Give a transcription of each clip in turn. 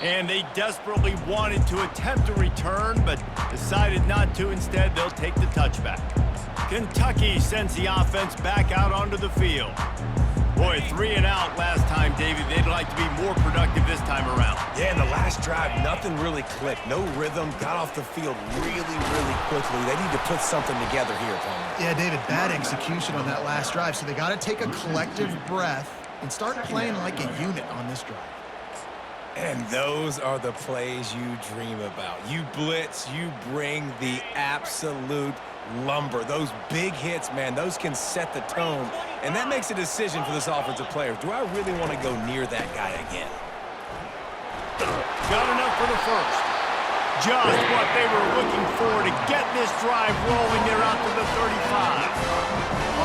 And they desperately wanted to attempt a return, but decided not to. Instead, they'll take the touchback. Kentucky sends the offense back out onto the field. Boy, 3 and out last time, Davey. They'd like to be more productive this time around. Yeah, in the last drive, nothing really clicked. No rhythm, got off the field really quickly. They need to put something together here, Palmer. Yeah, David, bad execution on that last drive, so they got to take a collective breath and start playing like a unit on this drive. And those are the plays you dream about. You blitz, you bring the absolute lumber. Those big hits, man, those can set the tone. And that makes a decision for this offensive player. Do I really want to go near that guy again? Got enough for the first. Just what they were looking for to get this drive rolling. They're out to the 35.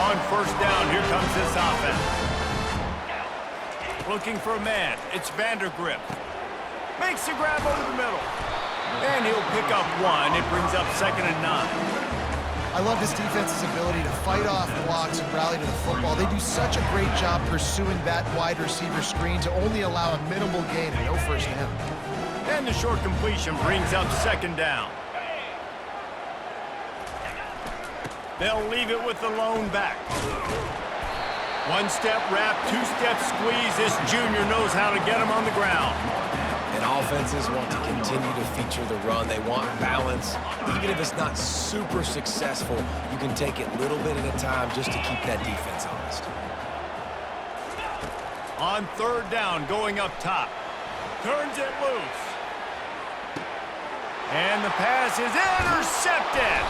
On first down, here comes this offense. Looking for a man. It's Vandergriff. Makes the grab over the middle. And he'll pick up 1. It brings up 2nd and 9. I love this defense's ability to fight off blocks and rally to the football. They do such a great job pursuing that wide receiver screen to only allow a minimal gain and no first down. And the short completion brings up 2nd down. They'll leave it with the lone back. 1-step wrap, 2-step squeeze. This junior knows how to get him on the ground. And offenses want to continue to feature the run. They want balance. Even if it's not super successful, you can take it little bit at a time just to keep that defense honest. On 3rd down, going up top. Turns it loose. And the pass is intercepted.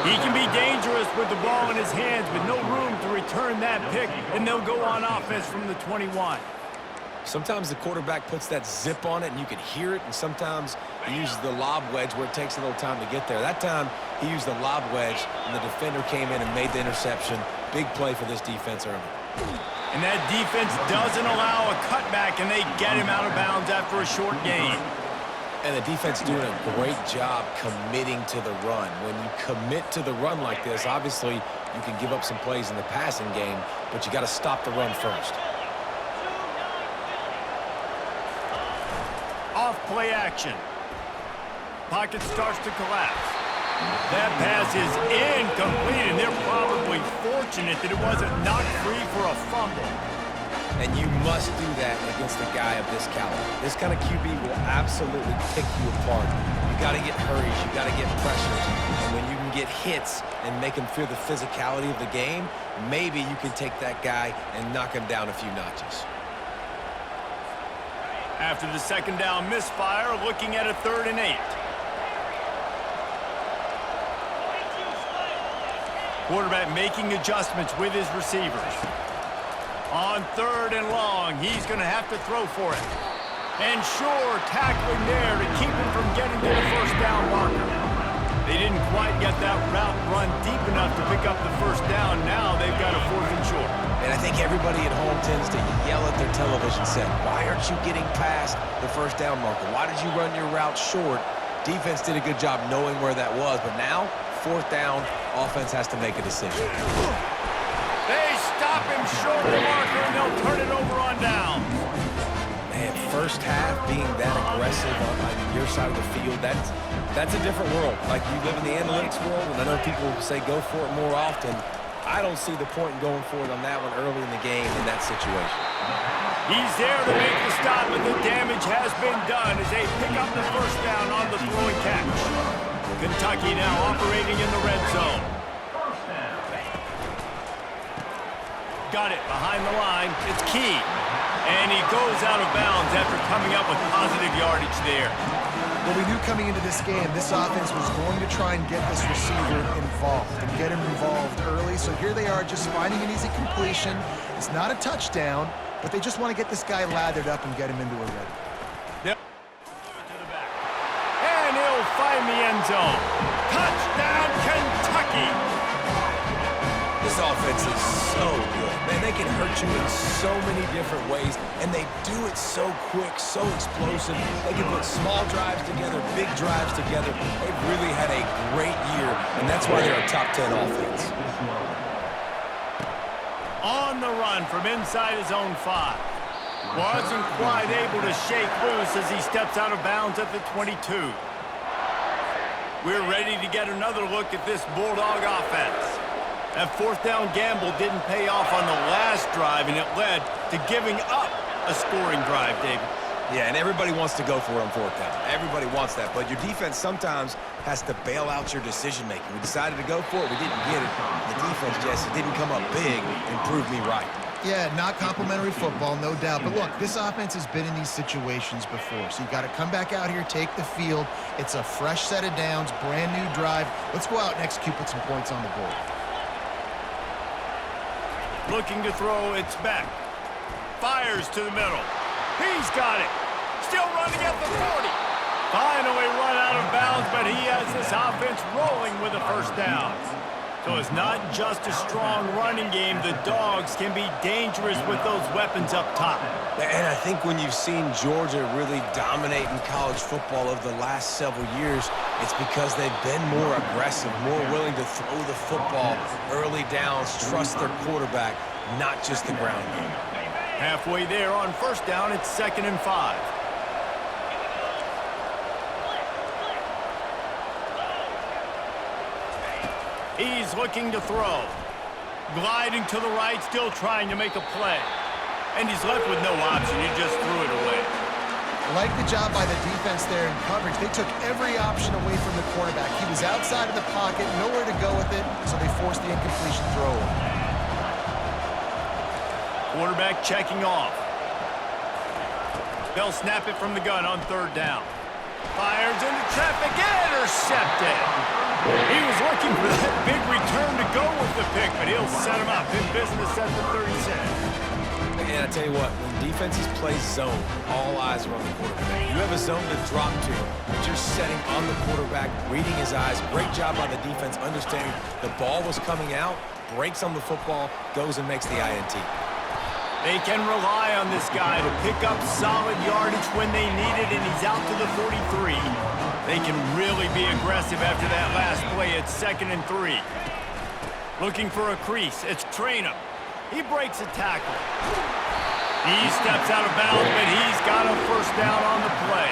He can be dangerous with the ball in his hands, but no room to return that pick, and they'll go on offense from the 21. Sometimes the quarterback puts that zip on it and you can hear it, and sometimes he uses the lob wedge where it takes a little time to get there. That time he used the lob wedge and the defender came in and made the interception. Big play for this defense early. And that defense doesn't allow a cutback, and they get him out of bounds after a short gain. And the defense doing a great job committing to the run. When you commit to the run like this, obviously you can give up some plays in the passing game, but you got to stop the run first. Off play action. Pocket starts to collapse. That pass is incomplete, and they're probably fortunate that it wasn't knocked free for a fumble. And you must do that against a guy of this caliber. This kind of QB will absolutely pick you apart. You got to get hurries, you got to get pressures, and when you can get hits and make him feel the physicality of the game, maybe you can take that guy and knock him down a few notches. After the 2nd down misfire, looking at a 3rd and 8. Quarterback making adjustments with his receivers. On 3rd and long, he's going to have to throw for it. And sure, tackling there to keep him from getting to the first down marker. They didn't quite get that route run deep enough to pick up the first down. Now they've got a 4th and short. And I think everybody at home tends to yell at their television set, why aren't you getting past the first down marker? Why did you run your route short? Defense did a good job knowing where that was, but now, 4th down, offense has to make a decision. They stop him short of the marker, and they'll turn it over on down. Man, first half being that aggressive on your side of the field, that's a different world. Like, you live in the analytics world, and I know people say go for it more often. I don't see the point in going for it on that one early in the game in that situation. He's there to make the stop, but the damage has been done as they pick up the first down on the throwing catch. Kentucky now operating in the red zone. Got it behind the line. It's Key. And he goes out of bounds after coming up with positive yardage there. Well, we knew coming into this game, this offense was going to try and get this receiver involved and get him involved early. So here they are just finding an easy completion. It's not a touchdown, but they just want to get this guy lathered up and get him into a ready. Yep. And he'll find the end zone. Touchdown, Kentucky! This offense is so good. Man, they can hurt you in so many different ways, and they do it so quick, so explosive. They can put small drives together, big drives together. They've really had a great year, and that's why they're a top 10 offense. On the run from inside his own 5. Wasn't quite able to shake loose as he steps out of bounds at the 22. We're ready to get another look at this Bulldog offense. That fourth down gamble didn't pay off on the last drive, and it led to giving up a scoring drive, David. Yeah, and everybody wants to go for it on fourth down. Everybody wants that, but your defense sometimes has to bail out your decision-making. We decided to go for it. We didn't get it. The defense, Jesse, didn't come up big and prove me right. Yeah, not complimentary football, no doubt. But look, this offense has been in these situations before, so you got to come back out here, take the field. It's a fresh set of downs, brand new drive. Let's go out and execute, put some points on the board. Looking to throw, it's back. Fires to the middle. He's got it. Still running at the 40. Finally run out of bounds, but he has this offense rolling with a first down. So it's not just a strong running game. The Dogs can be dangerous with those weapons up top. And I think when you've seen Georgia really dominate in college football over the last several years, it's because they've been more aggressive, more willing to throw the football early downs, trust their quarterback, not just the ground game. Halfway there on first down, it's 2nd and 5. He's looking to throw. Gliding to the right, still trying to make a play. And he's left with no option. He just threw it away. Like the job by the defense there in coverage. They took every option away from the quarterback. He was outside of the pocket, nowhere to go with it, so they forced the incompletion throw. Quarterback checking off. They'll snap it from the gun on 3rd down. Fires into traffic, intercepted. He was looking for that big return to go with the pick, but he'll set him up in business at the 36. And I tell you what, when defenses play zone, all eyes are on the quarterback. You have a zone to drop to, but you're setting on the quarterback, reading his eyes. Great job by the defense, understanding the ball was coming out, breaks on the football, goes and makes the INT. They can rely on this guy to pick up solid yardage when they need it, and he's out to the 43. They can really be aggressive after that last play. It's 2nd and 3. Looking for a crease. It's Traynham. He breaks a tackle. He steps out of bounds, but he's got a first down on the play.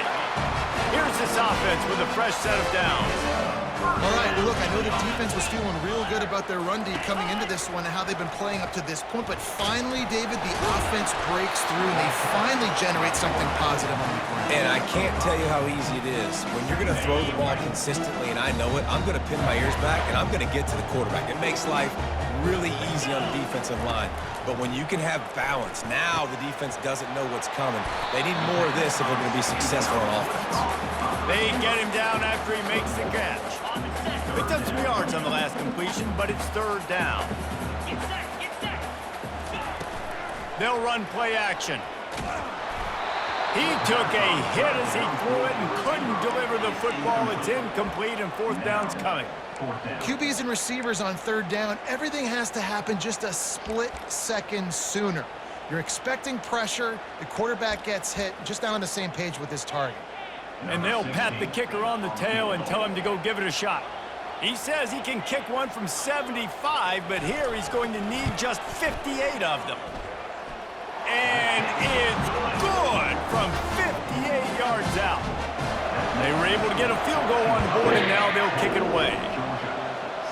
Here's this offense with a fresh set of downs. All right, well, look, I know the defense was feeling real good about their run D coming into this one and how they've been playing up to this point, but finally, David, the offense breaks through and they finally generate something positive on the ground. And I can't tell you how easy it is. When you're going to throw the ball consistently, and I know it, I'm going to pin my ears back, and I'm going to get to the quarterback. It makes life really easy on the defensive line. But when you can have balance, now the defense doesn't know what's coming. They need more of this if they're going to be successful on offense. They get him down after he makes the catch. They took some yards on the last completion, but it's 3rd down. They'll run play action. He took a hit as he threw it and couldn't deliver the football. It's incomplete, and 4th down's coming. QBs and receivers on 3rd down, everything has to happen just a split second sooner. You're expecting pressure, the quarterback gets hit, just not on the same page with his target. And they'll pat the kicker on the tail and tell him to go give it a shot. He says he can kick one from 75, but here he's going to need just 58 of them. And it's good from 58 yards out. They were able to get a field goal on the board, and now they'll kick it away.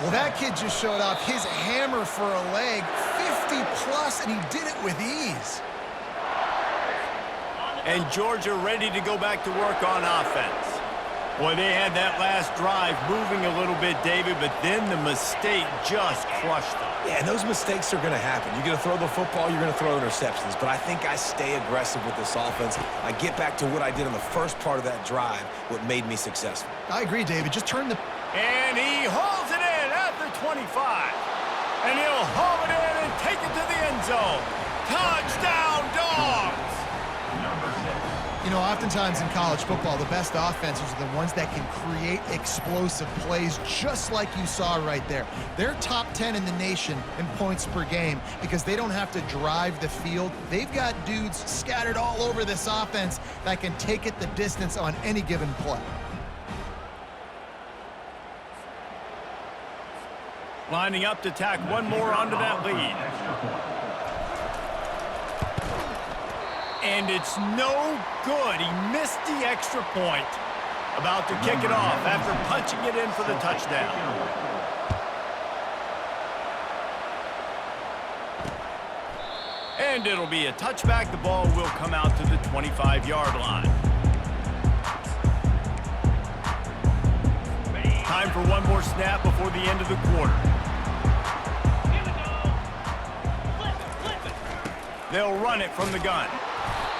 Well, that kid just showed off his hammer for a leg, 50-plus, and he did it with ease. And Georgia ready to go back to work on offense. Boy, they had that last drive moving a little bit, David, but then the mistake just crushed them. Yeah, and those mistakes are going to happen. You're going to throw the football, you're going to throw interceptions. But I think I stay aggressive with this offense. I get back to what I did in the first part of that drive, what made me successful. I agree, David. Just turn the... And he hauls it in at the 25. And he'll haul it in and take it to the end zone. Touchdown, Dogs! You know, oftentimes in college football, the best offenses are the ones that can create explosive plays, just like you saw right there. They're top 10 in the nation in points per game because they don't have to drive the field. They've got dudes scattered all over this offense that can take it the distance on any given play. Lining up to tack one more onto that lead. And it's no good. He missed the extra point. About to kick it off after punching it in for the touchdown. And it'll be a touchback. The ball will come out to the 25-yard line. Time for one more snap before the end of the quarter. They'll run it from the gun.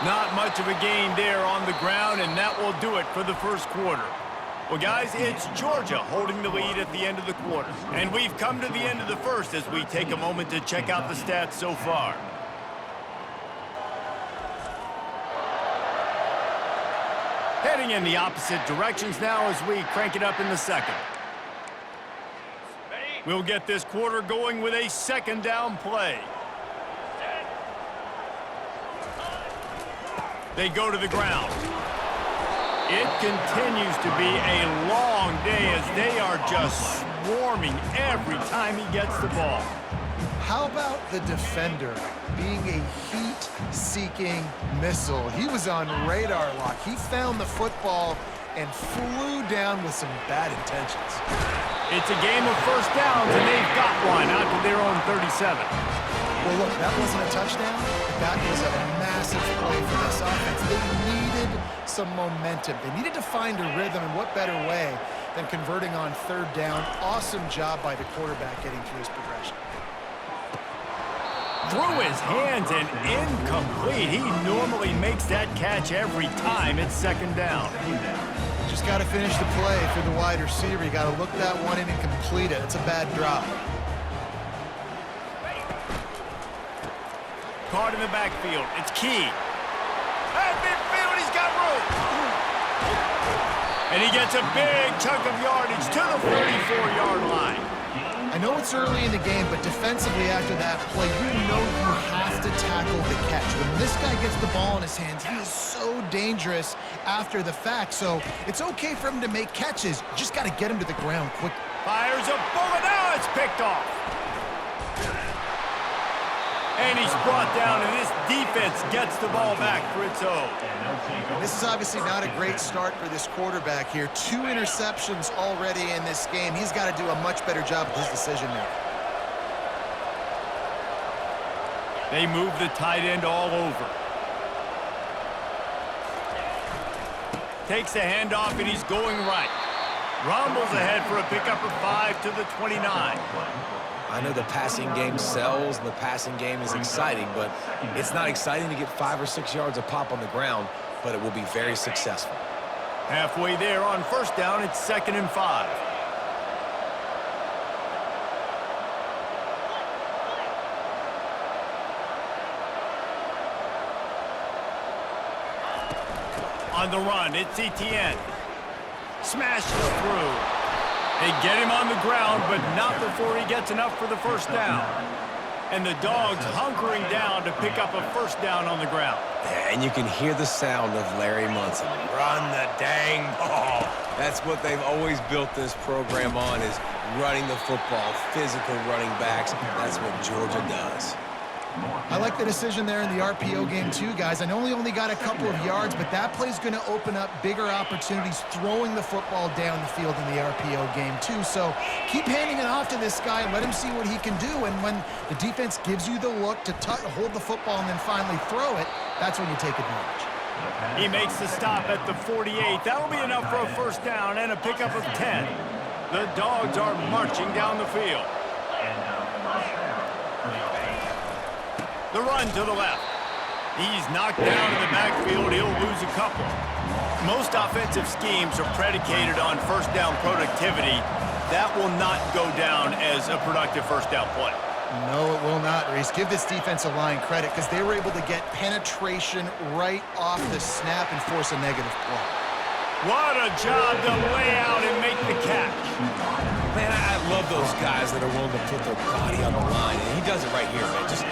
Not much of a gain there on the ground, and that will do it for the first quarter. Well, guys, it's Georgia holding the lead at the end of the quarter. And we've come to the end of the first as we take a moment to check out the stats so far. Heading in the opposite directions now as we crank it up in the second. We'll get this quarter going with a second down play. They go to the ground. It continues to be a long day as they are just swarming every time he gets the ball. How about the defender being a heat-seeking missile? He was on radar lock. He found the football and flew down with some bad intentions. It's a game of first downs, and they've got one out to their own 37. Well, look, that wasn't a touchdown. That was a massive play for this offense. They needed some momentum. They needed to find a rhythm, and what better way than converting on third down. Awesome job by the quarterback getting through his progression. Through his hands and incomplete. He normally makes that catch every time it's second down. Just got to finish the play for the wide receiver. You got to look that one in and complete it. It's a bad drop. Caught in the backfield. It's Key. At midfield, he's got room. And he gets a big chunk of yardage to the 34-yard line. I know it's early in the game, but defensively after that play, you know you have to tackle the catch. When this guy gets the ball in his hands, he is so dangerous after the fact. So it's okay for him to make catches. You just got to get him to the ground quick. Fires a bullet. Now it's picked off. And he's brought down, and this defense gets the ball back for its own. This is obviously not a great start for this quarterback here. 2 interceptions already in this game. He's got to do a much better job with his decision-making. They move the tight end all over. Takes a handoff, and he's going right. Rumbles ahead for a pickup of 5 to the 29. I know the passing game sells and the passing game is exciting, but it's not exciting to get 5 or 6 yards a pop on the ground, but it will be very successful. Halfway there on first down, it's 2nd and 5. On the run, it's Etienne. Smashes through. They get him on the ground, but not before he gets enough for the first down. And the Dogs hunkering down to pick up a first down on the ground. Yeah, and you can hear the sound of Larry Munson. Run the dang ball. That's what they've always built this program on, is running the football, physical running backs. That's what Georgia does. I like the decision there in the RPO game too, guys. I know he only got a couple of yards, but that play's going to open up bigger opportunities throwing the football down the field in the RPO game too. So keep handing it off to this guy and let him see what he can do. And when the defense gives you the look to hold the football and then finally throw it, that's when you take advantage. He makes the stop at the 48. That'll be enough for a first down and a pickup of 10. The Dogs are marching down the field. The run to the left. He's knocked down in the backfield. He'll lose a couple. Most offensive schemes are predicated on first down productivity. That will not go down as a productive first down play. No, it will not, Reese. Give this defensive line credit because they were able to get penetration right off the snap and force a negative play. What a job to lay out and make the catch. Man, I love those guys that are willing to put their body on the line, and he does it right here, man. Just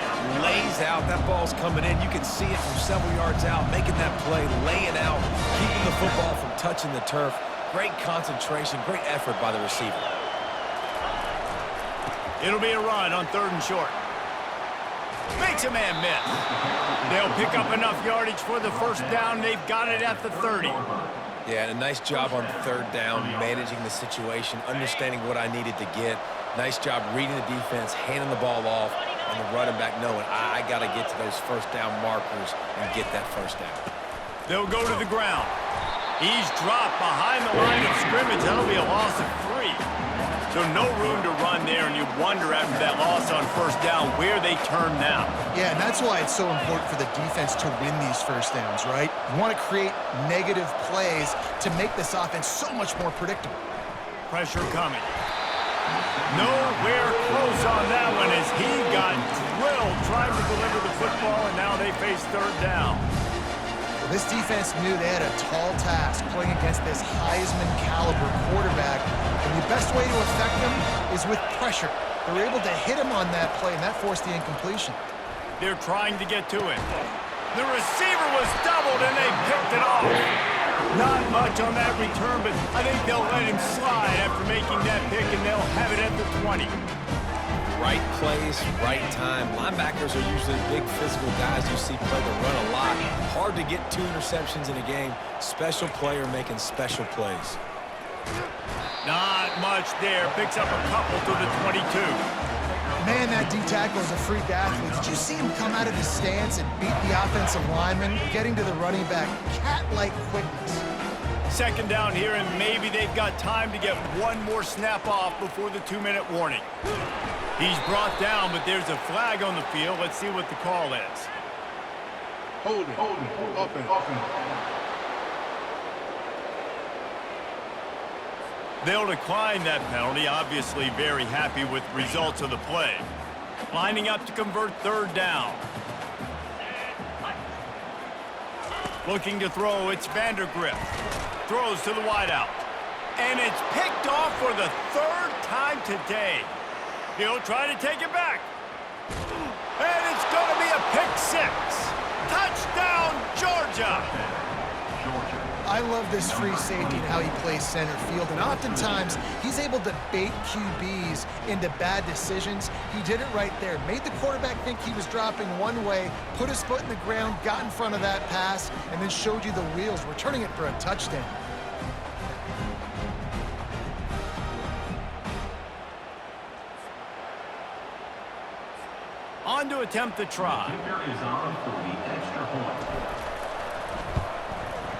lays out. That ball's coming in. You can see it from several yards out, making that play, laying out, keeping the football from touching the turf. Great concentration, great effort by the receiver. It'll be a run on 3rd and short. Makes a man miss. They'll pick up enough yardage for the first down. They've got it at the 30. Yeah, and a nice job on third down, managing the situation, understanding what I needed to get. Nice job reading the defense, handing the ball off, and the running back knowing I got to get to those first down markers and get that first down. They'll go to the ground. He's dropped behind the line of scrimmage. That'll be a loss of 3. So no room to run there, and you wonder after that loss on first down where they turn now. Yeah, and that's why it's so important for the defense to win these first downs, right? You want to create negative plays to make this offense so much more predictable. Pressure coming. Nowhere close on that one as he got drilled trying to deliver the football, and now they face third down. Well, this defense knew they had a tall task playing against this Heisman caliber quarterback, and the best way to affect him is with pressure. They were able to hit him on that play, and that forced the incompletion. They're trying to get to it. The receiver was doubled, and they picked it off. Not much on that return, but I think they'll let him slide after making that pick, and they'll have it at the 20. Right place, right time. Linebackers are usually big physical guys you see play the run a lot. Hard to get 2 interceptions in a game. Special player making special plays. Not much there. Picks up a couple to the 22. Man, that D-tackle is a freak athlete. Did you see him come out of his stance and beat the offensive lineman, getting to the running back? Cat-like quickness. Second down here, and maybe they've got time to get one more snap off before the 2-minute warning. He's brought down, but there's a flag on the field. Let's see what the call is. Hold it. Offense. They'll decline that penalty, obviously very happy with the results of the play. Lining up to convert third down. Looking to throw, it's Vandergrift. Throws to the wideout. And it's picked off for the 3rd time today. He'll try to take it back. And it's going to be a pick 6. Touchdown, Georgia! I love this free safety and how he plays center field, and oftentimes he's able to bait QBs into bad decisions. He did it right there. Made the quarterback think he was dropping one way, put his foot in the ground, got in front of that pass, and then showed you the wheels, returning it for a touchdown. On to attempt the try.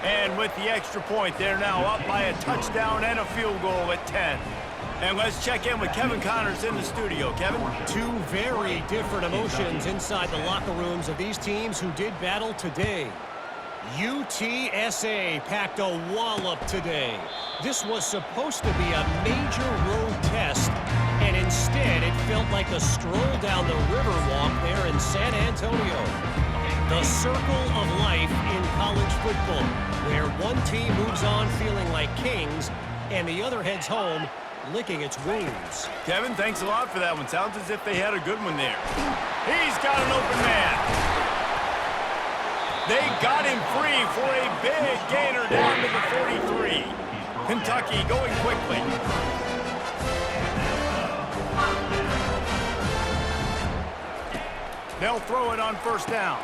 And with the extra point, they're now up by a touchdown and a field goal at 10. And let's check in with Kevin Connors in the studio. Kevin? 2 very different emotions inside the locker rooms of these teams who did battle today. UTSA packed a wallop today. This was supposed to be a major road test, and instead it felt like a stroll down the Riverwalk there in San Antonio. The circle of life in college football, where one team moves on feeling like kings and the other heads home licking its wounds. Kevin, thanks a lot for that one. Sounds as if they had a good one there. He's got an open man. They got him free for a big gainer down to the 43. Kentucky going quickly. They'll throw it on first down.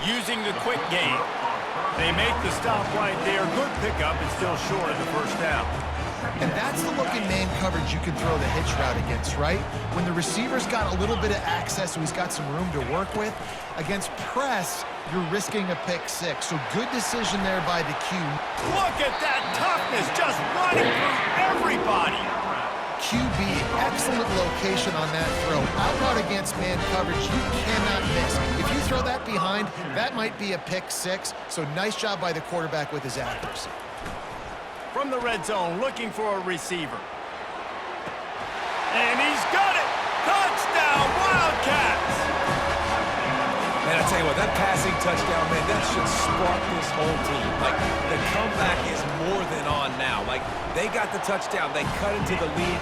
Using the quick game. They make the stop right there. Good pickup and still short of the first down. And that's the look in man coverage you can throw the hitch route against, right? When the receiver's got a little bit of access, so he's got some room to work with. Against press, you're risking a pick 6. So good decision there by the Q. Look at that toughness, just running through everybody. QB, excellent location on that throw. Out route against man coverage, you cannot miss. If you throw that behind, that might be a pick 6. So nice job by the quarterback with his accuracy. From the red zone, looking for a receiver. And he's got it! Touchdown, Wildcats! Man, I tell you what, that passing touchdown, man, that should spark this whole team. Like, the comeback is more than on now. Like, they got the touchdown. They cut into the lead.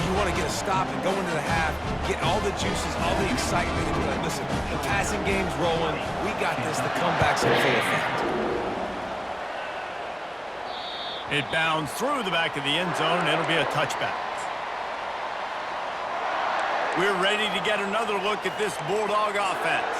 You want to get a stop and go into the half, get all the juices, all the excitement, and be like, listen, the passing game's rolling. We got this. The comeback's in full effect. It bounds through the back of the end zone, and it'll be a touchback. We're ready to get another look at this Bulldog offense.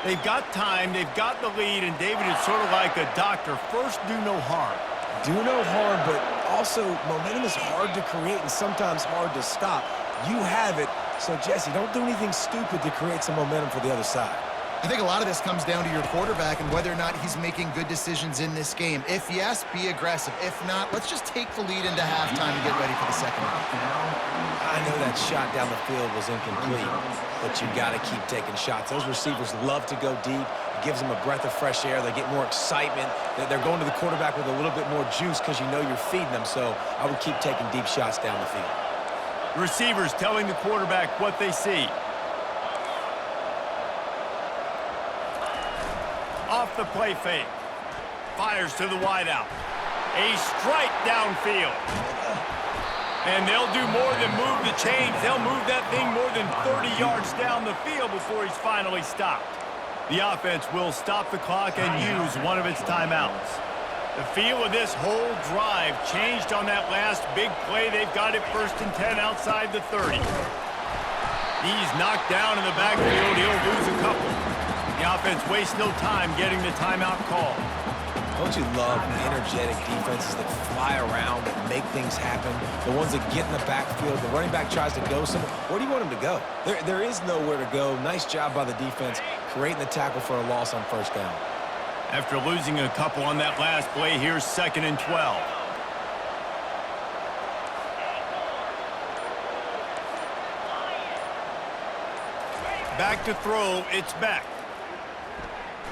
They've got time, they've got the lead, and David is sort of like a doctor. First, do no harm. Do no harm, but also momentum is hard to create and sometimes hard to stop. You have it, so Jesse, don't do anything stupid to create some momentum for the other side. I think a lot of this comes down to your quarterback and whether or not he's making good decisions in this game. If yes, be aggressive. If not, let's just take the lead into halftime and get ready for the second half. I know that shot down the field was incomplete, but you got to keep taking shots. Those receivers love to go deep. It gives them a breath of fresh air. They get more excitement. They're going to the quarterback with a little bit more juice because you know you're feeding them, so I would keep taking deep shots down the field. Receivers telling the quarterback what they see. Off the play fake. Fires to the wideout. A strike downfield. And they'll do more than move the chains. They'll move that thing more than 30 yards down the field before he's finally stopped. The offense will stop the clock and use one of its timeouts. The feel of this whole drive changed on that last big play. They've got it 1st and 10 outside the 30. He's knocked down in the backfield. He'll lose a couple. The offense wastes no time getting the timeout call. Don't you love energetic defenses that fly around, that make things happen? The ones that get in the backfield, the running back tries to go somewhere. Where do you want him to go? There is nowhere to go. Nice job by the defense, creating the tackle for a loss on 1st down. After losing a couple on that last play, here's 2nd and 12. Back to throw, it's Beck.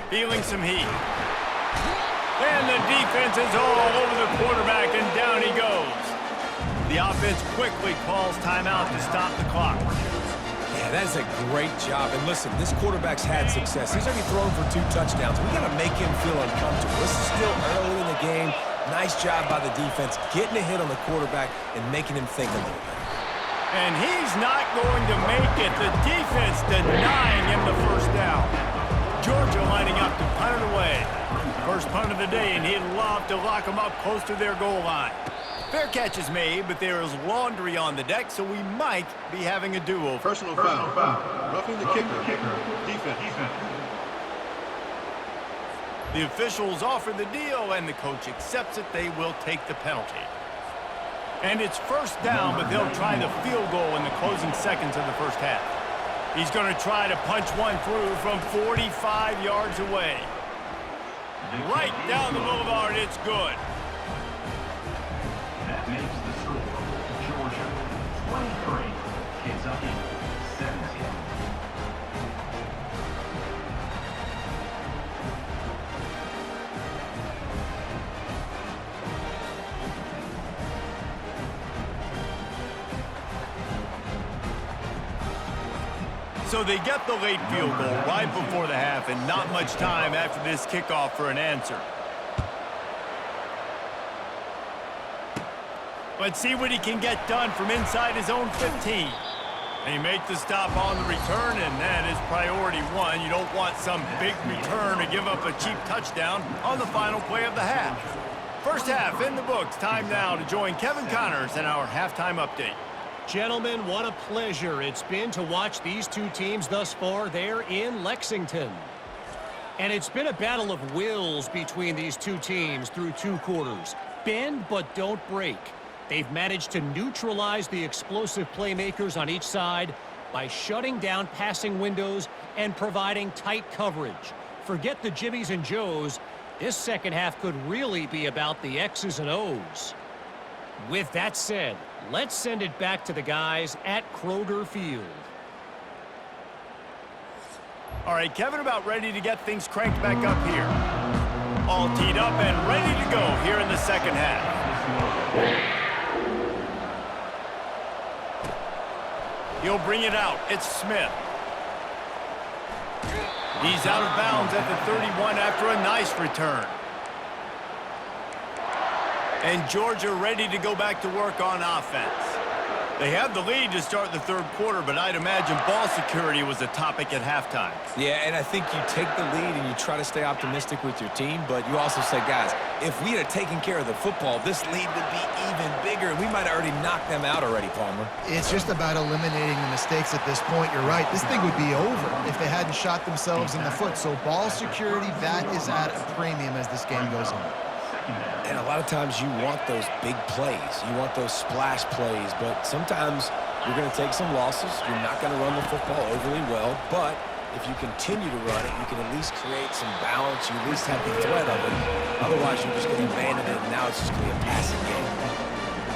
Feeling some heat. And the defense is all over the quarterback, and down he goes. The offense quickly calls timeout to stop the clock. Yeah, that's a great job. And listen, this quarterback's had success. He's already thrown for 2 touchdowns. We got to make him feel uncomfortable. This is still early in the game. Nice job by the defense, getting a hit on the quarterback and making him think a little bit. And he's not going to make it. The defense denying him the 1st down. Georgia lining up to punt it away. First punt of the day, and he'd love to lock them up close to their goal line. Fair catch is made, but there is laundry on the deck, so we might be having a do-over. Personal foul. Roughing the kicker. Defense. The officials offer the deal, and the coach accepts it. They will take the penalty. And it's 1st down, but they'll try the field goal in the closing seconds of the 1st half. He's going to try to punch one through from 45 yards away. Right down the boulevard, it's good. That makes the score Georgia 23, Kentucky 17. So they get the late field goal right before the half, and not much time after this kickoff for an answer. Let's see what he can get done from inside his own 15. They make the stop on the return, and that is priority 1. You don't want some big return to give up a cheap touchdown on the final play of the half. 1st half in the books. Time now to join Kevin Connors in our halftime update. Gentlemen, what a pleasure it's been to watch these 2 teams thus far there in Lexington. And it's been a battle of wills between these 2 teams through 2 quarters. Bend but don't break. They've managed to neutralize the explosive playmakers on each side by shutting down passing windows and providing tight coverage. Forget the Jimmies and Joes. This second half could really be about the X's and O's. With that said, let's send it back to the guys at Kroger Field. All right, Kevin, about ready to get things cranked back up here. All teed up and ready to go here in the second half. He'll bring it out. It's Smith. He's out of bounds at the 31 after a nice return. And Georgia ready to go back to work on offense. They have the lead to start the third quarter, but I'd imagine ball security was a topic at halftime. Yeah, and I think you take the lead and you try to stay optimistic with your team, but you also say, guys, if we had taken care of the football, this lead would be even bigger. We might have already knocked them out already, Palmer. It's just about eliminating the mistakes at this point. You're right. This thing would be over if they hadn't shot themselves in the foot. So ball security, that is at a premium as this game goes on. And a lot of times you want those big plays. You want those splash plays, but sometimes you're going to take some losses. You're not going to run the football overly well, but if you continue to run it, you can at least create some balance. You at least have the threat of it. Otherwise, you're just going to abandon it, and now it's just going to be a passing game.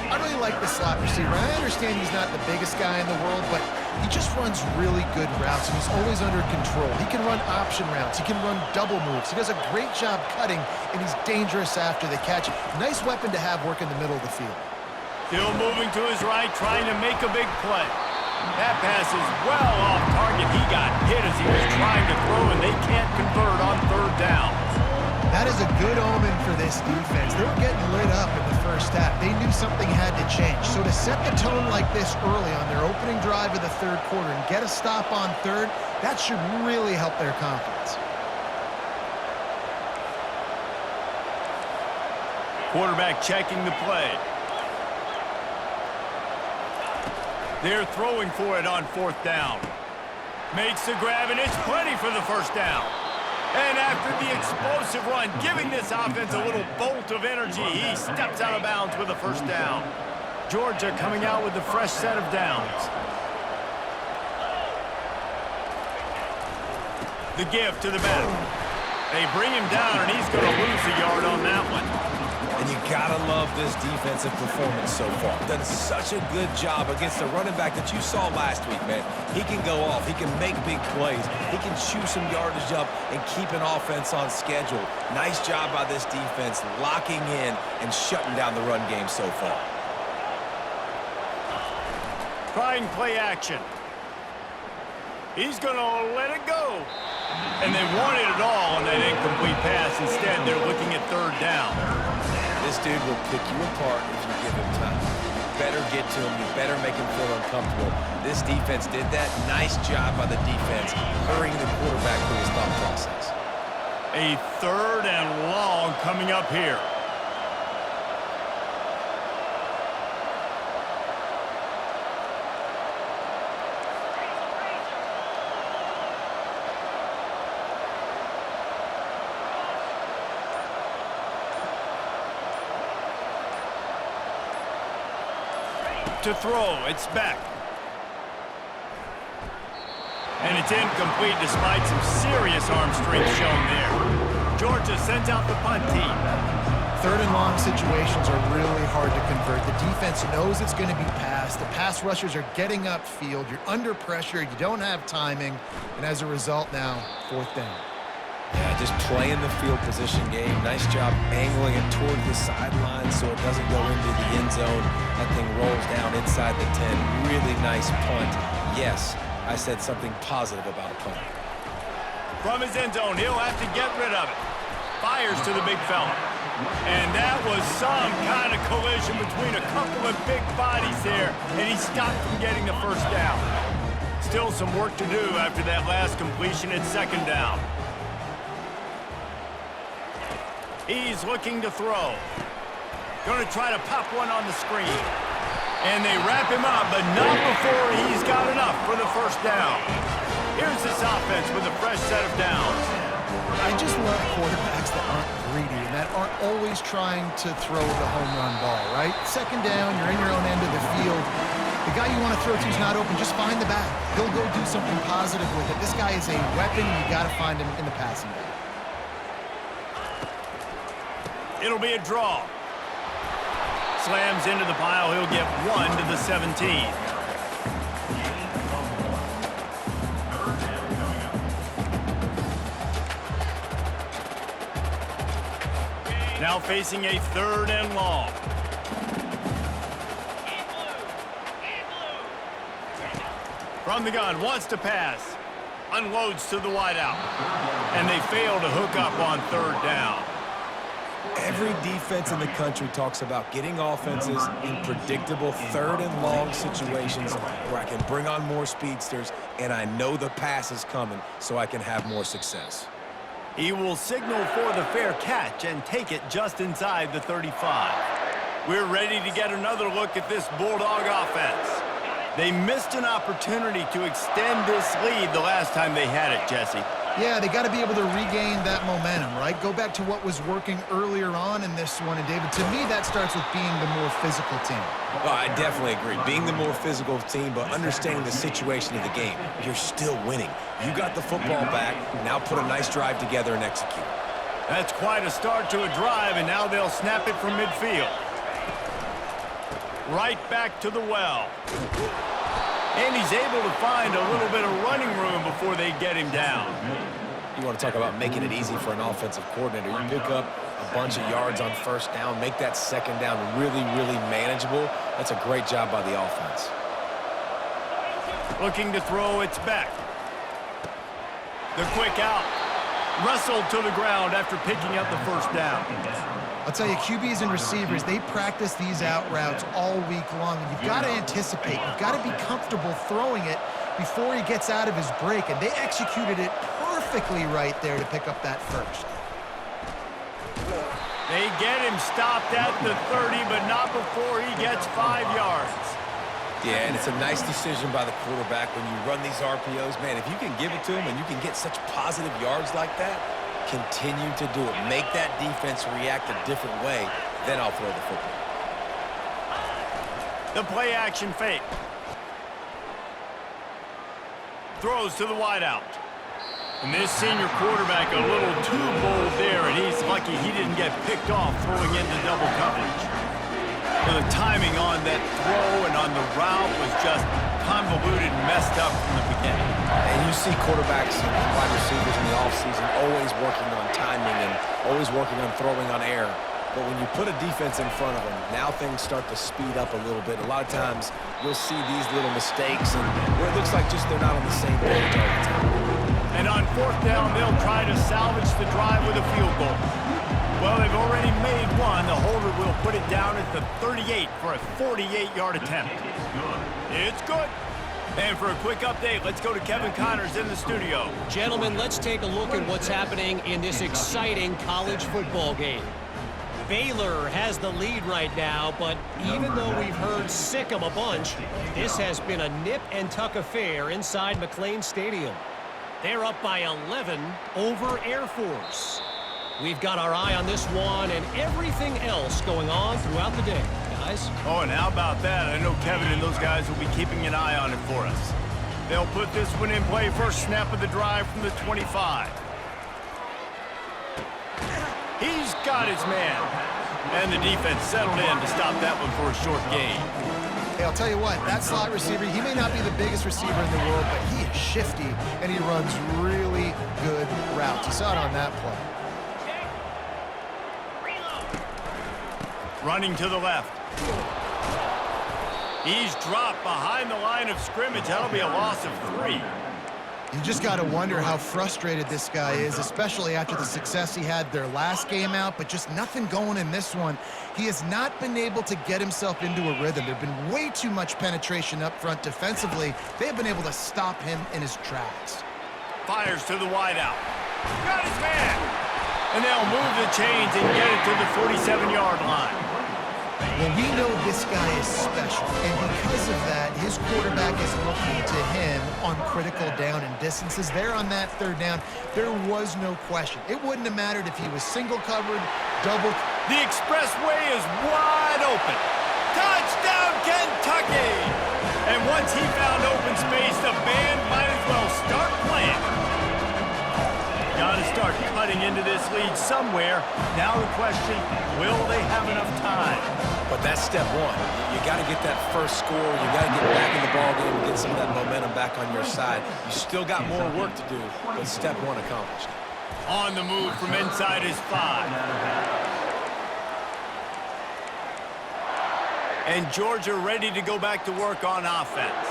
I really like the slot receiver. I understand he's not the biggest guy in the world, but he just runs really good routes, and he's always under control. He can run option routes. He can run double moves. He does a great job cutting, and he's dangerous after the catch. Nice weapon to have work in the middle of the field. Still moving to his right, trying to make a big play. That pass is well off target. He got hit as he was trying to throw, and they can't convert on third down. That is a good omen for this defense. They were getting lit up in the first half. They knew something had to change. So to set the tone like this early on their opening drive of the third quarter and get a stop on third, that should really help their confidence. Quarterback checking the play. They're throwing for it on fourth down. Makes the grab, and it's plenty for the first down. And after the explosive run, giving this offense a little bolt of energy, he steps out of bounds with a first down. Georgia coming out with a fresh set of downs. The give to the back. They bring him down, and he's going to lose a yard on that one. And you gotta love this defensive performance so far. Done such a good job against the running back that you saw last week, man. He can go off. He can make big plays. He can chew some yardage up and keep an offense on schedule. Nice job by this defense locking in and shutting down the run game so far. Trying play action. He's going to let it go. And they wanted it all on that incomplete pass. Instead, they're looking at third down. This dude will pick you apart if you give him time. You better get to him. You better make him feel uncomfortable. This defense did that. Nice job by the defense, hurrying the quarterback through his thought process. A third and long coming up here. To throw, it's back. And it's incomplete despite some serious arm strength shown there. Georgia sends out the punt team. Third and long situations are really hard to convert. The defense knows it's going to be passed. The pass rushers are getting upfield. You're under pressure. You don't have timing. And as a result now, fourth down. Yeah, just playing the field position game. Nice job angling it toward the sideline so it doesn't go into the end zone. That thing rolls down inside the 10. Really nice punt. Yes, I said something positive about a punt. From his end zone, he'll have to get rid of it. Fires to the big fella. And that was some kind of collision between a couple of big bodies there, and he stopped from getting the first down. Still some work to do after that last completion at second down. He's looking to throw. Going to try to pop one on the screen. And they wrap him up, but not before he's got enough for the first down. Here's this offense with a fresh set of downs. I just love quarterbacks that aren't greedy and that aren't always trying to throw the home run ball, right? Second down, you're in your own end of the field. The guy you want to throw to is not open. Just find the back. He'll go do something positive with it. This guy is a weapon, and you got to find him in the passing game. It'll be a draw. Slams into the pile. He'll get one to the 17. Now facing a third and long. From the gun, wants to pass. Unloads to the wideout. And they fail to hook up on third down. Every defense in the country talks about getting offenses in predictable third and long situations where I can bring on more speedsters and I know the pass is coming so I can have more success. He will signal for the fair catch and take it just inside the 35. We're ready to get another look at this Bulldog offense. They missed an opportunity to extend this lead the last time they had it, Jesse. Yeah, they got to be able to regain that momentum, right? Go back to what was working earlier on in this one. And, David, to me, that starts with being the more physical team. Well, I definitely agree. Being the more physical team, but understanding the situation of the game. You're still winning. You got the football back. Now put a nice drive together and execute. That's quite a start to a drive, and now they'll snap it from midfield. Right back to the well. And he's able to find a little bit of running room before they get him down. You want to talk about making it easy for an offensive coordinator. You pick up a bunch of yards on first down, make that second down really, really manageable. That's a great job by the offense. Looking to throw, it's back. The quick out. Wrestled to the ground after picking up the first down. I'll tell you, QBs and receivers, they practice these out routes all week long. And you've got to anticipate. You've got to be comfortable throwing it before he gets out of his break. And they executed it perfectly right there to pick up that first. They get him stopped at the 30, but not before he gets 5 yards. Yeah, and it's a nice decision by the quarterback when you run these RPOs. Man, if you can give it to him and you can get such positive yards like that, continue to do it. Make that defense react a different way, then I'll throw the football. The play-action fake. Throws to the wideout. And this senior quarterback a little too bold there, and he's lucky he didn't get picked off throwing into double coverage. The timing on that throw and on the route was just convoluted and messed up from the beginning. And you see quarterbacks and wide receivers in the offseason always working on timing and always working on throwing on air. But when you put a defense in front of them, now things start to speed up a little bit. A lot of times you'll see these little mistakes and where it looks like just they're not on the same page all the time. And on fourth down, they'll try to salvage the drive with a field goal. Well, they've already made one. The holder will put it down at the 38 for a 48-yard attempt. It's good. And for a quick update, let's go to Kevin Connors in the studio. Gentlemen, let's take a look at what's happening in this exciting college football game. Baylor has the lead right now, but even though we've heard sick 'em a bunch, this has been a nip-and-tuck affair inside McLean Stadium. They're up by 11 over Air Force. We've got our eye on this one and everything else going on throughout the day, guys. Oh, and how about that? I know Kevin and those guys will be keeping an eye on it for us. They'll put this one in play first snap of the drive from the 25. He's got his man. And the defense settled in to stop that one for a short gain. Hey, I'll tell you what, that slot receiver, he may not be the biggest receiver in the world, but he is shifty, and he runs really good routes. You saw it on that play. Running to the left. He's dropped behind the line of scrimmage. That'll be a loss of 3. You just got to wonder how frustrated this guy is, especially after the success he had their last game out, but just nothing going in this one. He has not been able to get himself into a rhythm. There's been way too much penetration up front defensively. They've been able to stop him in his tracks. Fires to the wideout. Got his man. And they'll move the chains and get it to the 47-yard line. Well, we know this guy is special, and because of that, his quarterback is looking to him on critical down and distances. There on that third down, there was no question. It wouldn't have mattered if he was single covered, double. The expressway is wide open. Touchdown, Kentucky! And once he found open space, the band might as well start playing. Got to start cutting into this lead somewhere. Now the question, will they have enough time? But that's step one. You got to get that first score. You got to get back in the ballgame and get some of that momentum back on your side. You still got more work to do, but step one accomplished. On the move from inside his 5. And Georgia ready to go back to work on offense.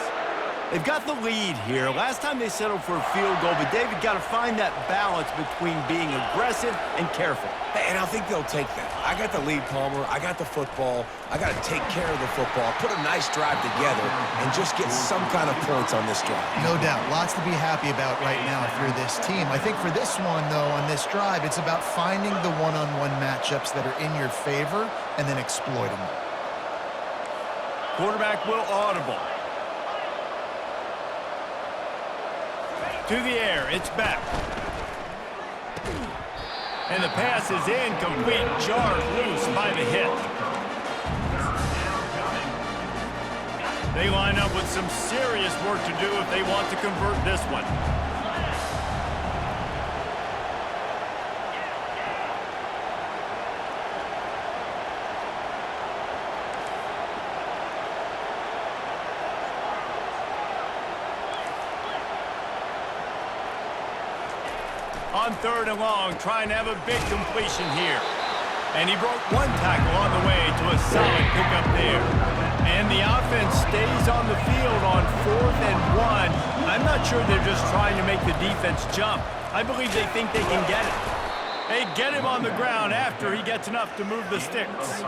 They've got the lead here. Last time they settled for a field goal, but David got to find that balance between being aggressive and careful. And I think they'll take that. I got the lead, Palmer. I got the football. I got to take care of the football, put a nice drive together, and just get some kind of points on this drive. No doubt. Lots to be happy about right now if you're this team. I think for this one, though, on this drive, it's about finding the one-on-one matchups that are in your favor and then exploiting them. Quarterback will audible. To the air, it's back. And the pass is incomplete, jarred loose by the hit. They line up with some serious work to do if they want to convert this one. On 3rd and long, trying to have a big completion here. And he broke one tackle on the way to a solid pickup there. And the offense stays on the field on 4th and 1. I'm not sure they're just trying to make the defense jump. I believe they think they can get it. They get him on the ground after he gets enough to move the sticks.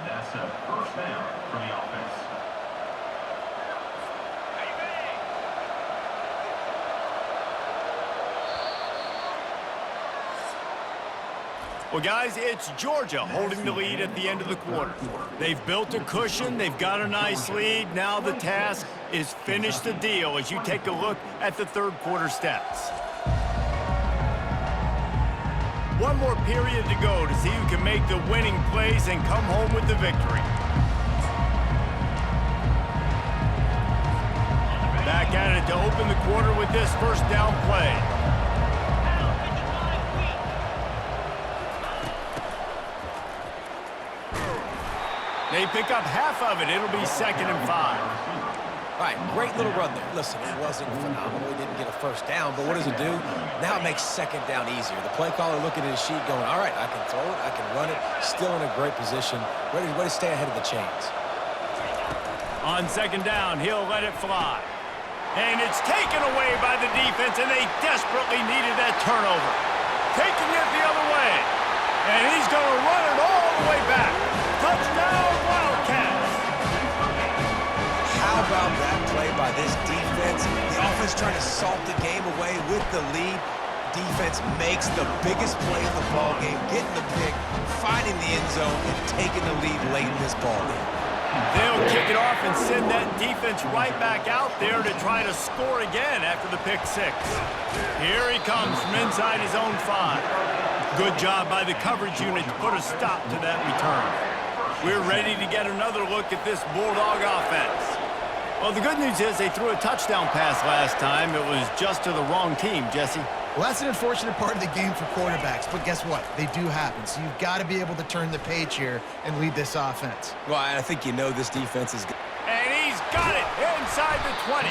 That's a first down for the offense. Well, guys, it's Georgia holding the lead at the end of the quarter. They've built a cushion. They've got a nice lead. Now the task is finish the deal as you take a look at the 3rd quarter stats. One more period to go to see who can make the winning plays and come home with the victory. Back at it to open the quarter with this first down play. They pick up half of it. It'll be 2nd and 5. All right, great little run there. Listen, it wasn't phenomenal. He didn't get a first down, but what does it do? Now it makes 2nd down easier. The play caller looking at his sheet going, all right, I can throw it, I can run it, still in a great position, ready to stay ahead of the chains. On 2nd down, he'll let it fly. And it's taken away by the defense, and they desperately needed that turnover. Taking it the other way. And he's going to run it all the way back. Touchdown, Wildcats! How about that play by this defense? The offense trying to salt the game away with the lead. Defense makes the biggest play of the ball game, getting the pick, finding the end zone, and taking the lead late in this ball game. They'll kick it off and send that defense right back out there to try to score again after the pick 6. Here he comes from inside his own 5. Good job by the coverage unit to put a stop to that return. We're ready to get another look at this Bulldog offense. Well, the good news is they threw a touchdown pass last time. It was just to the wrong team, Jesse. Well, that's an unfortunate part of the game for quarterbacks, but guess what? They do happen, so you've got to be able to turn the page here and lead this offense. Well, I think you know this defense is good. And he's got it inside the 20.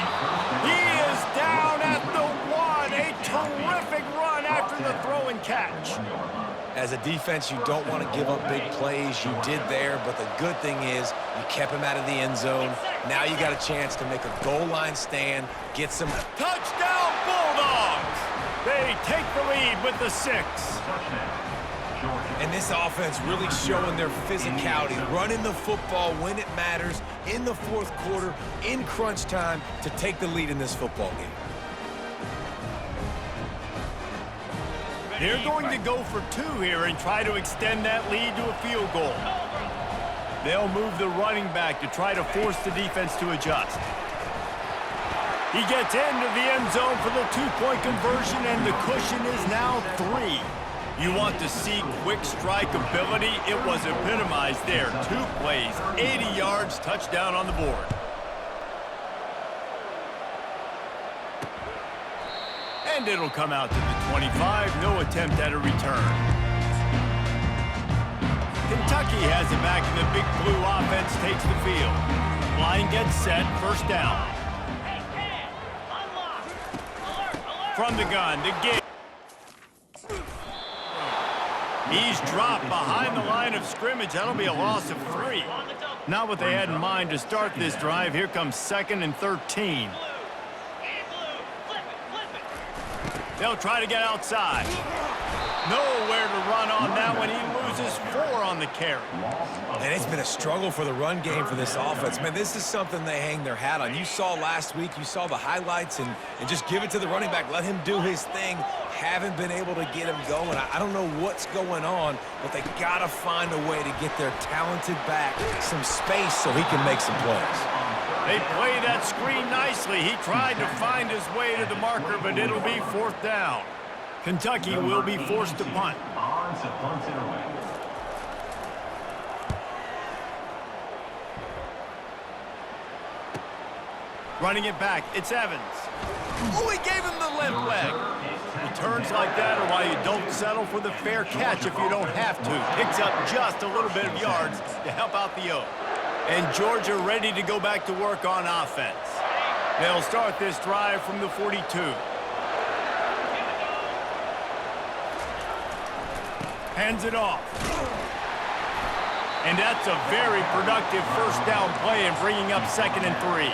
He is down at the 1. A terrific run after the throw and catch. As a defense, you don't want to give up big plays. You did there, but the good thing is you kept him out of the end zone. Now you got a chance to make a goal line stand, get some... Touchdown, Bulldogs! They take the lead with the 6. And this offense really showing their physicality, running the football when it matters, in the 4th quarter, in crunch time, to take the lead in this football game. They're going to go for 2 here and try to extend that lead to a field goal. They'll move the running back to try to force the defense to adjust. He gets into the end zone for the 2-point conversion, and the cushion is now 3. You want to see quick strike ability? It was epitomized there. 2 plays, 80 yards, touchdown on the board. And it'll come out to the 25. No attempt at a return. Kentucky has it back, and the Big Blue offense takes the field. Line gets set, first down. From the gun, the game. He's dropped behind the line of scrimmage. That'll be a loss of 3. Not what they had in mind to start this drive. Here comes 2nd and 13. They'll try to get outside. Nowhere to run on that one. He loses 4 on the carry. And it's been a struggle for the run game for this offense. Man, this is something they hang their hat on. You saw last week, you saw the highlights, and just give it to the running back. Let him do his thing. Haven't been able to get him going. I don't know what's going on, but they got to find a way to get their talented back some space so he can make some plays. They play that screen nicely. He tried to find his way to the marker, but it'll be 4th down. Kentucky will be forced to punt. On to punt it away. Running it back, it's Evans. Oh, he gave him the limp leg. Returns like that are why you don't settle for the fair catch if you don't have to. Picks up just a little bit of yards to help out the O. And Georgia ready to go back to work on offense. They'll start this drive from the 42. Hands it off. And that's a very productive first down play and bringing up 2nd and 3.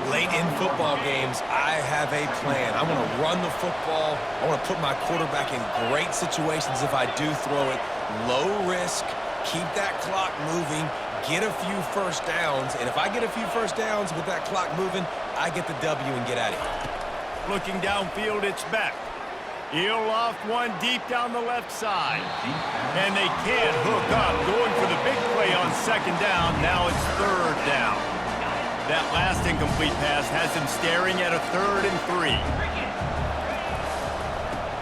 Late in football games, I have a plan. I want to run the football. I want to put my quarterback in great situations if I do throw it. Low risk, keep that clock moving, get a few first downs. And if I get a few first downs with that clock moving, I get the W and get out of here. Looking downfield, it's Beck. He'll loft one deep down the left side. And they can't hook up. Going for the big play on 2nd down. Now it's 3rd down. That last incomplete pass has him staring at a 3rd and 3.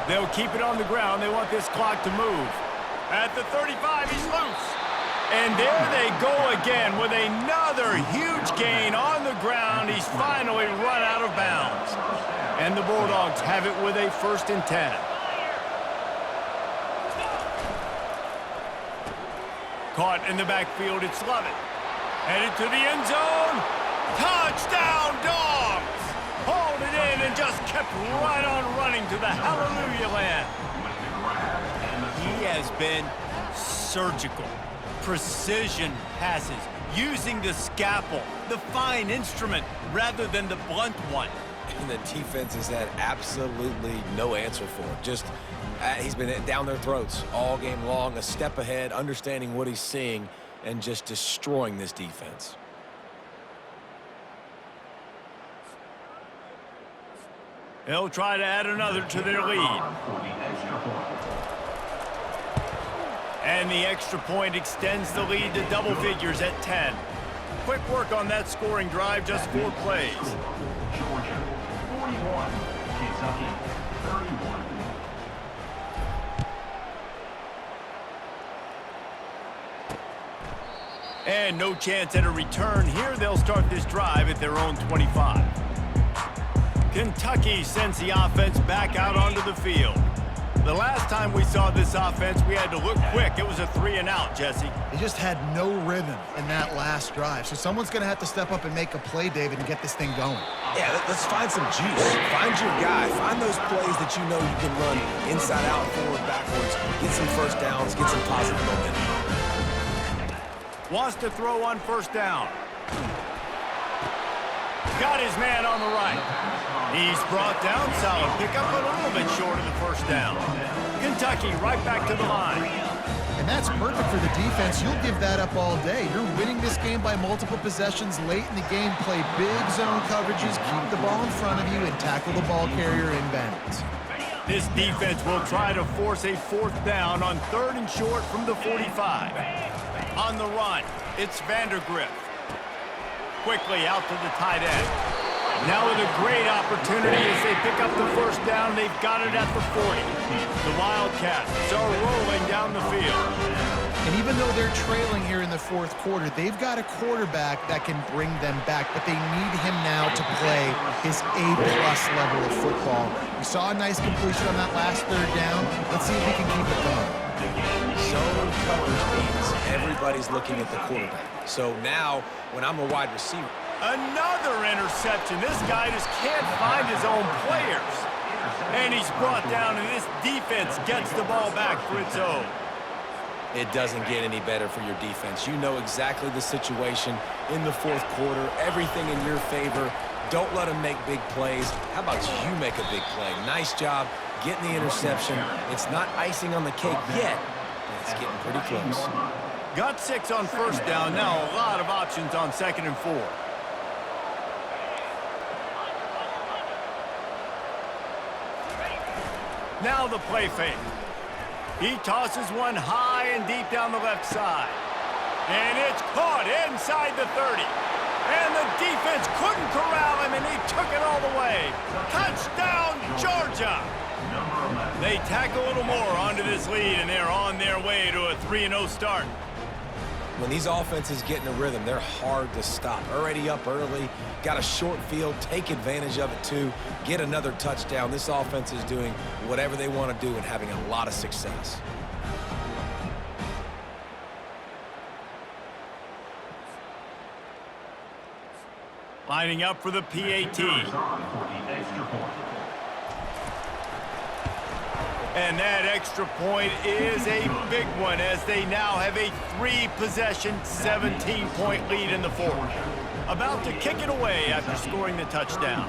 They'll keep it on the ground. They want this clock to move. At the 35, he's loose. And there they go again with another huge gain on the ground. He's finally run out of bounds. And the Bulldogs have it with a 1st and 10. Caught in the backfield, it's Lovett. Headed to the end zone. Touchdown, Dogs! Hauled it in and just kept right on running to the hallelujah land. He has been surgical. Precision passes, using the scalpel, the fine instrument, rather than the blunt one. And the defense has had absolutely no answer for it. Just, he's been down their throats all game long, a step ahead, understanding what he's seeing, and just destroying this defense. They'll try to add another to their lead. And the extra point extends the lead to double figures at 10. Quick work on that scoring drive, just 4 plays. Georgia 41, Kentucky 31. And no chance at a return here. They'll start this drive at their own 25. Kentucky sends the offense back out onto the field. The last time we saw this offense, we had to look quick. It was a 3-and-out, Jesse. They just had no rhythm in that last drive. So someone's going to have to step up and make a play, David, and get this thing going. Yeah, let's find some juice. Find your guy. Find those plays that you know you can run inside out, forward, backwards. Get some first downs. Get some positive momentum. Wants to throw on 1st down. Got his man on the right. He's brought down. Solid pickup, but a little bit short of the 1st down. Kentucky right back to the line. And that's perfect for the defense. You'll give that up all day. You're winning this game by multiple possessions late in the game. Play big zone coverages, keep the ball in front of you, and tackle the ball carrier inbounds. This defense will try to force a 4th down on 3rd and short from the 45. On the run, it's Vandergrift. Quickly out to the tight end. Now with a great opportunity as they pick up the 1st down. They've got it at the 40. The Wildcats are rolling down the field. And even though they're trailing here in the 4th quarter, they've got a quarterback that can bring them back, but they need him now to play his A-plus level of football. We saw a nice completion on that last 3rd down. Let's see if he can keep it going. Zone coverage means everybody's looking at the quarterback. So now, when I'm a wide receiver, another interception. This guy just can't find his own players. And he's brought down, and this defense gets the ball back for its own. It doesn't get any better for your defense. You know exactly the situation in the fourth quarter, everything in your favor. Don't let them make big plays. How about you make a big play? Nice job getting the interception. It's not icing on the cake yet, but it's getting pretty close. Got 6 on first down. Now a lot of options on 2nd and 4. Now the play fake. He tosses one high and deep down the left side. And it's caught inside the 30. And the defense couldn't corral him, and he took it all the way. Touchdown, Georgia! They tack a little more onto this lead, and they're on their way to a 3-0 start. When these offenses get in a rhythm, they're hard to stop. Already up early, got a short field, take advantage of it too, get another touchdown. This offense is doing whatever they want to do and having a lot of success. Lining up for the PAT. And that extra point is a big one as they now have a 3-possession, 17-point lead in the fourth. About to kick it away after scoring the touchdown.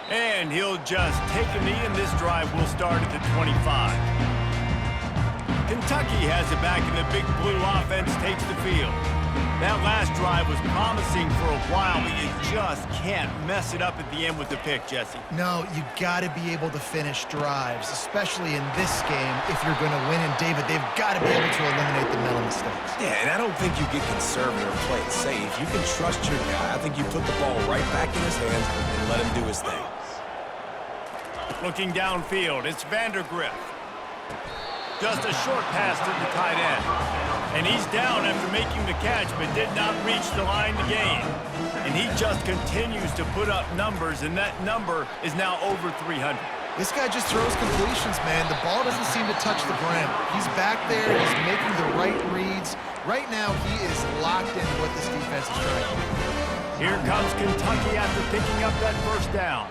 And he'll just take a knee, and this drive will start at the 25. Kentucky has it back, and the Big Blue offense takes the field. That last drive was promising for a while, but you just can't mess it up at the end with the pick, Jesse. No, you got to be able to finish drives, especially in this game if you're going to win. And, David, they've got to be able to eliminate the mental mistakes. Yeah, and I don't think you get conservative or play it safe. You can trust your guy. I think you put the ball right back in his hands and let him do his thing. Looking downfield, it's Vandergrift. Just a short pass to the tight end. And he's down after making the catch, but did not reach the line to gain. And he just continues to put up numbers, and that number is now over 300. This guy just throws completions, man. The ball doesn't seem to touch the ground. He's back there. He's making the right reads. Right now, he is locked into what this defense is trying to do. Here comes Kentucky after picking up that first down.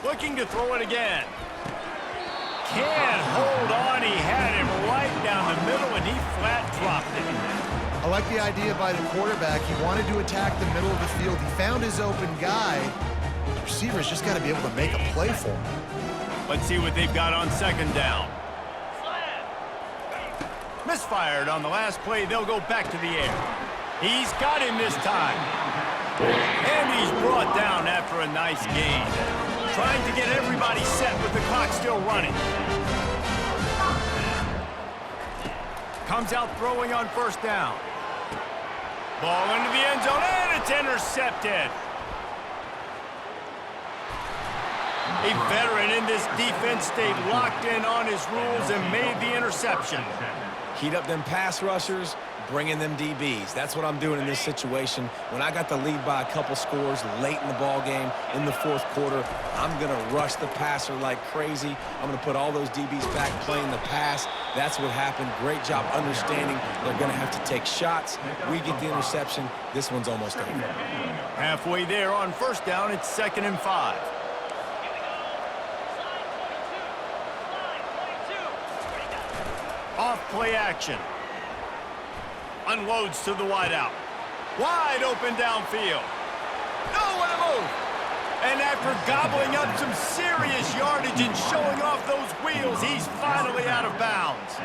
Looking to throw it again. Can't hold on. He had him right down the middle, and he flat dropped it. I like the idea by the quarterback. He wanted to attack the middle of the field. He found his open guy. The receiver's just got to be able to make a play for him. Let's see what they've got on 2nd down. Misfired on the last play. They'll go back to the air. He's got him this time. And he's brought down after a nice gain. Trying to get everybody set with the clock still running. Comes out throwing on first down. Ball into the end zone, and it's intercepted. A veteran in this defense stayed locked in on his rules and made the interception. Heat up them pass rushers, bring in them DBs. That's what I'm doing in this situation. When I got the lead by a couple scores late in the ball game in the fourth quarter, I'm going to rush the passer like crazy. I'm going to put all those DBs back playing the pass. That's what happened. Great job understanding they're going to have to take shots. We get the interception. This one's almost over. Halfway there on first down, it's 2nd and 5. Off play action. Unloads to the wideout. Wide open downfield. Nowhere to move. And after gobbling up some serious yardage and showing off those wheels, he's finally out of bounds.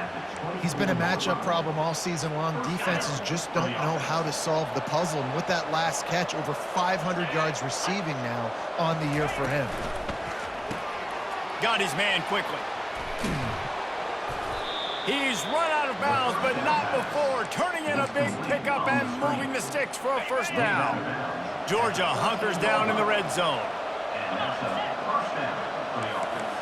He's been a matchup problem all season long. Defenses just don't know how to solve the puzzle. And with that last catch, over 500 yards receiving now on the year for him. Got his man quickly. He's run out of bounds, but not before turning in a big pickup and moving the sticks for a first down. Georgia hunkers down in the red zone. And that's a first down for the offense.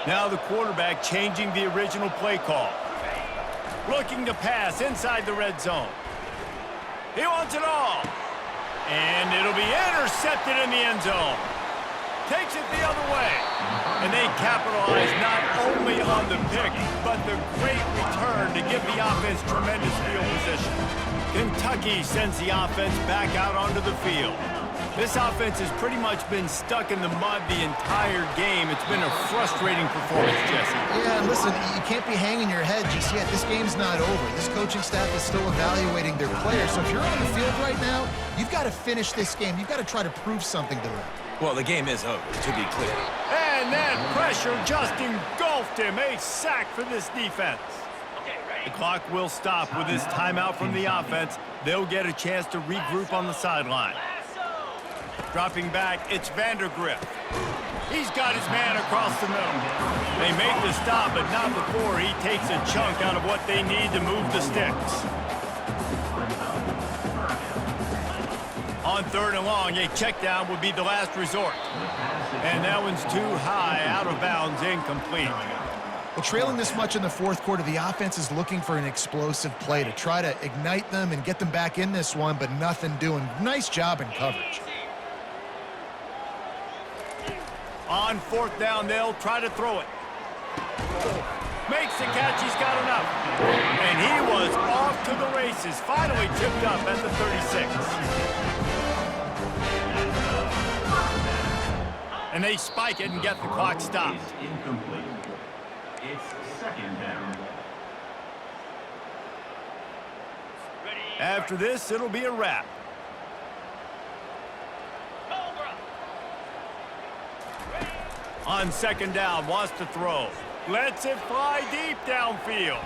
Now the quarterback changing the original play call. Looking to pass inside the red zone. He wants it all. And it'll be intercepted in the end zone. Takes it the other way. And they capitalized not only on the pick, but the great return to give the offense tremendous field position. Kentucky sends the offense back out onto the field. This offense has pretty much been stuck in the mud the entire game. It's been a frustrating performance, Jesse. Yeah, and listen, you can't be hanging your head just yet. This game's not over. This coaching staff is still evaluating their players. So if you're on the field right now, you've got to finish this game. You've got to try to prove something to them. Well, the game is over, to be clear. And that pressure just engulfed him. A sack for this defense. The clock will stop with this timeout from the offense. They'll get a chance to regroup on the sideline. Dropping back, it's Vandergrift. He's got his man across the middle. They make the stop, but not before he takes a chunk out of what they need to move the sticks. On 3rd and long, a check down would be the last resort. And that one's too high, out of bounds, incomplete. Well, trailing this much in the 4th quarter, the offense is looking for an explosive play to try to ignite them and get them back in this one, but nothing doing. Nice job in coverage. On 4th down, they'll try to throw it. Makes the catch, he's got enough. And he was off to the races, finally tipped up at the 36. And they spike it and get the clock stopped. Is incomplete. It's 2nd down. After this, it'll be a wrap. On 2nd down, wants to throw. Lets it fly deep downfield.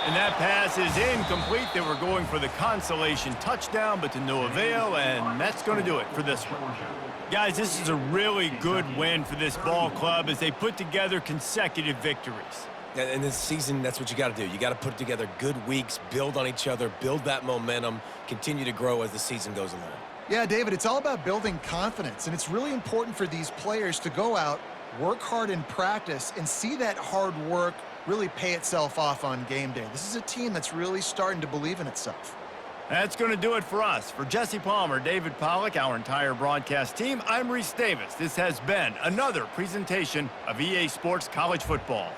And that pass is incomplete. They were going for the consolation touchdown, but to no avail, and that's going to do it for this one. Guys, this is a really good win for this ball club as they put together consecutive victories. And this season, that's what you got to do. You got to put together good weeks, build on each other, build that momentum, continue to grow as the season goes along. Yeah, David, it's all about building confidence, and it's really important for these players to go out, work hard in practice, and see that hard work really pay itself off on game day. This is a team that's really starting to believe in itself. That's going to do it for us. For Jesse Palmer, David Pollack, our entire broadcast team, I'm Reese Davis. This has been another presentation of EA Sports College Football.